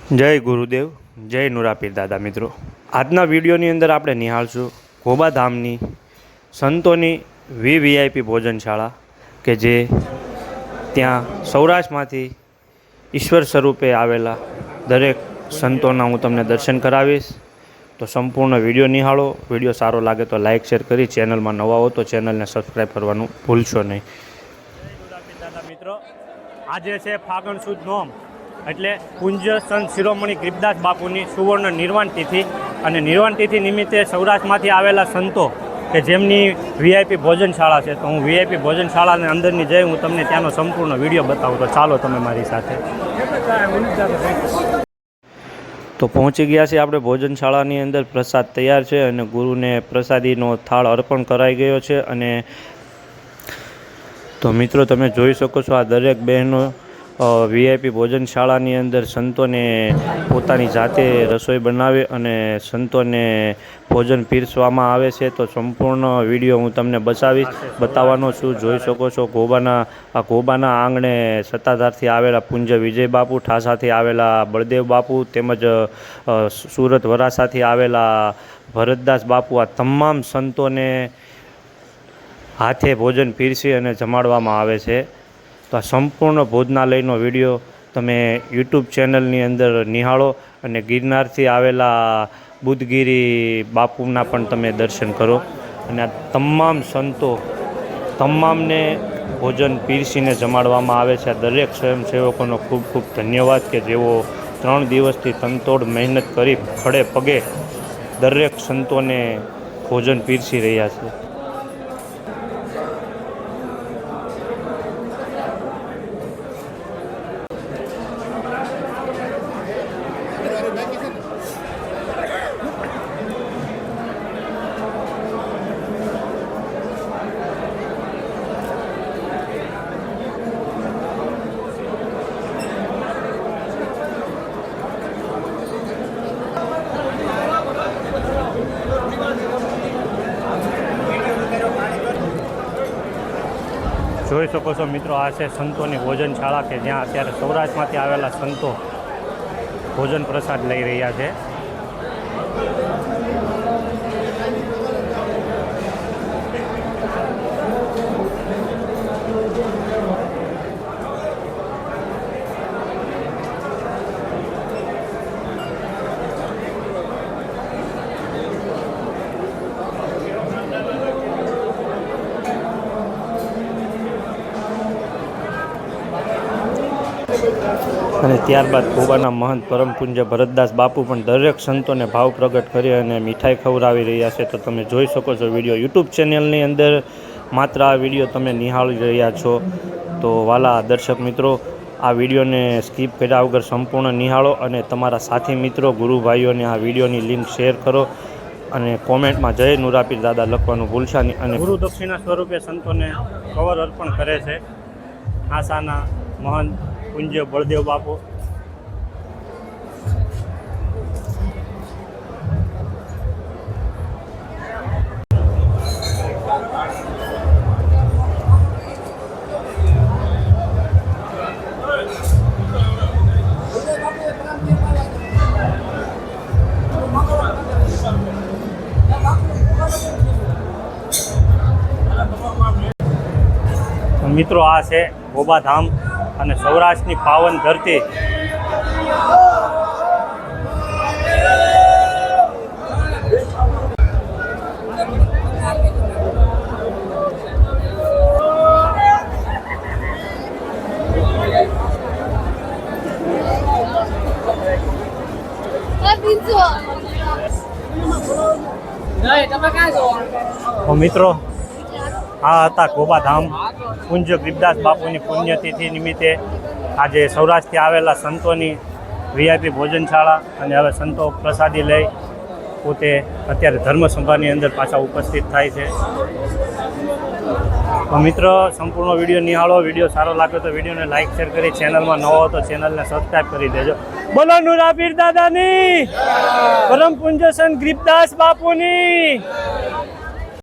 જય ગુરુદેવ, જય નુરાપીર દાદા. મિત્રો, આજના વિડીયોની અંદર આપણે નિહાળશું ગોબાધામની સંતોની વીવીઆઈપી ભોજનશાળા કે જે ત્યાં સૌરાષ્ટ્રમાંથી ઈશ્વર સ્વરૂપે આવેલા દરેક સંતોના હું તમને દર્શન કરાવીશ. તો સંપૂર્ણ વિડીયો નિહાળો. વિડીયો સારો લાગે તો લાઇક શેર કરી, ચેનલમાં નવા હો તો ચેનલને સબસ્ક્રાઈબ કરવાનું ભૂલશો નહીં. દાદા મિત્રો, આજે છે ફાગણ સુદ નોમ એટલે પૂજ્ય સંત શિરોમણી ગરીબદાસ બાપુની સુવર્ણ નિર્વાણ તિથિ, અને નિર્વાણ તિથિ નિમિત્તે સૌરાષ્ટ્રમાંથી આવેલા સંતો કે જેમની વીઆઈપી ભોજનશાળા છે, તો હું વીઆઈપી ભોજનશાળાની અંદરની જઈ હું તમને ત્યાંનો સંપૂર્ણ વિડીયો બતાવું. તો ચાલો તમે મારી સાથે. તો પહોંચી ગયા છે આપણે ભોજનશાળાની અંદર. પ્રસાદ તૈયાર છે અને ગુરુને પ્રસાદીનો થાળ અર્પણ કરાઈ ગયો છે. અને તો મિત્રો, તમે જોઈ શકો છો આ દરેક બહેનો વીઆઈપી ભોજનશાળાની અંદર સંતોને પોતાની જાતે રસોઈ બનાવે અને સંતોને ભોજન પીરસવામાં આવે છે. તો સંપૂર્ણ વિડીયો હું તમને બતાવવાનો છું. જોઈ શકો છો ગોબાના આંગણે સત્તાધારથી આવેલા પૂજ્ય વિજય બાપુ, ઠાસાથી આવેલા બળદેવ બાપુ, તેમજ સુરત વરાસાથી આવેલા ભરતદાસ બાપુ, આ તમામ સંતોને હાથે ભોજન પીરસી અને જમાડવામાં આવે છે. તો આ સંપૂર્ણ ભોજનાલયનો વિડીયો તમે યુટ્યુબ ચેનલની અંદર નિહાળો અને ગિરનારથી આવેલા બુદ્ધગીરી બાપુના પણ તમે દર્શન કરો. અને આ તમામ સંતો તમામને ભોજન પીરસીને જમાડવામાં આવે છે. આ દરેક સ્વયંસેવકોનો ખૂબ ખૂબ ધન્યવાદ કે જેઓ 3 દિવસથી તનતોડ મહેનત કરી ખડે પગે દરેક સંતોને ભોજન પીરસી રહ્યા છે. જોઈ શકો છો મિત્રો, આ છે સંતોની ભોજનશાળા કે જ્યાં અત્યારે સૌરાષ્ટ્રમાંથી આવેલા સંતો ભોજન પ્રસાદ લઈ રહ્યા છે. અને ત્યારબાદ ગોબાના મહંત પરમ પૂજ્ય ભરતદાસ બાપુ પણ દરેક સંતોને ભાવ પ્રગટ કરી અને મીઠાઈ ખવડાવી રહ્યા છે. તો તમે જોઈ શકો છો વિડીયો યુટ્યુબ ચેનલની અંદર માત્ર આ વિડીયો તમે નિહાળી રહ્યા છો. તો વાલા દર્શક મિત્રો, આ વિડીયોને સ્કીપ કર્યા વગર સંપૂર્ણ નિહાળો અને તમારા સાથી મિત્રો, ગુરુ ભાઈઓને આ વિડીયોની લિંક શેર કરો અને કોમેન્ટમાં જય નુરાપીર દાદા લખવાનું ભૂલશા નહીં. અને ગુરુ દક્ષિણા સ્વરૂપે સંતોને કવર અર્પણ કરે છે આસાના મહંત પૂજ્ય બળદેવ બાપુ. મિત્રો, આ છે ગોબાધામ અને સૌરાષ્ટ્રની પાવન ધરતી. મિત્રો, આ હતા ગોબાધામ પૂજ્ય ગરીબદાસ બાપુની પુણ્યતિથિ નિમિત્તે આજે સૌરાષ્ટ્રથી આવેલા સંતોની વીઆઈપી ભોજનશાળા. અને હવે સંતો પ્રસાદી લઈ પોતે અત્યારે ધર્મસભાની અંદર પાછા ઉપસ્થિત થાય છે. તો મિત્રો, સંપૂર્ણ વિડીયો નિહાળો. વિડીયો સારો લાગે તો વિડીયોને લાઇક શેર કરી, ચેનલમાં નવો હો તો ચેનલને સબસ્ક્રાઈબ કરી દેજો. બોલો નુરાપીર દાદાની, પરમ પૂજ્ય સંત ગરીબદાસ બાપુની.